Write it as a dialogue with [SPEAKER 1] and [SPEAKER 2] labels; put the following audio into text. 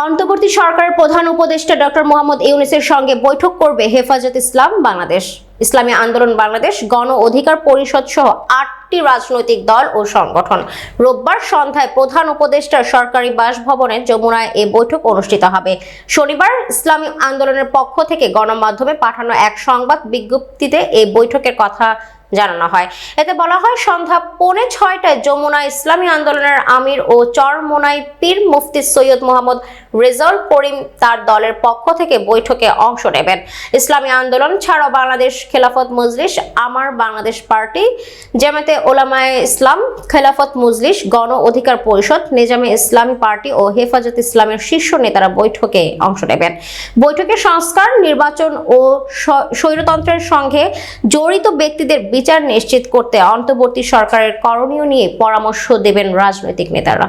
[SPEAKER 1] অন্তর্বর্তী সরকারের প্রধান উপদেষ্টা ডক্টর মোহাম্মদ ইউনূসের সঙ্গে বৈঠক করবে হেফাজত ইসলাম বাংলাদেশ। ইসলামী আন্দোলন বাংলাদেশ, গণ অধিকার পরিষদ সহ 8টি রাজনৈতিক দল ও সংগঠন রোববার সন্ধ্যায় প্রধান উপদেষ্টার সরকারি বাসভবনে যমুনায় এই বৈঠক অনুষ্ঠিত হবে। শনিবার ইসলামী আন্দোলনের পক্ষ থেকে গণমাধ্যমে পাঠানো এক সংবাদ বিজ্ঞপ্তিতে এই বৈঠকের কথা জানানো হয়। এতে বলা হয়, সন্ধ্যা 5:45টায় যমুনা ইসলামী আন্দোলনের আমির ও চরমোনাই পীর মুফতি সৈয়দ মোহাম্মদ রেজাউল করিম তার দলের পক্ষ থেকে বৈঠকে অংশ নেবেন। ইসলামী আন্দোলন ছাড়াও বাংলাদেশ খেলাফত মজলিস, আমার বাংলাদেশ পার্টি, জামায়াতে উলামায়ে ইসলাম, খেলাফত মজলিস, গণ অধিকার পরিষদ, নিজামে ইসলামী পার্টি ও হেফাজত ইসলামের শীর্ষ নেতারা বৈঠকে অংশ নেবেন। বৈঠকে সংস্কার, নির্বাচন ও স্বৈরতন্ত্রের সঙ্গে জড়িত ব্যক্তিদের বিচার নিশ্চিত করতে অন্তর্বর্তী সরকারের করণীয় নিয়ে পরামর্শ দেবেন রাজনৈতিক নেতারা।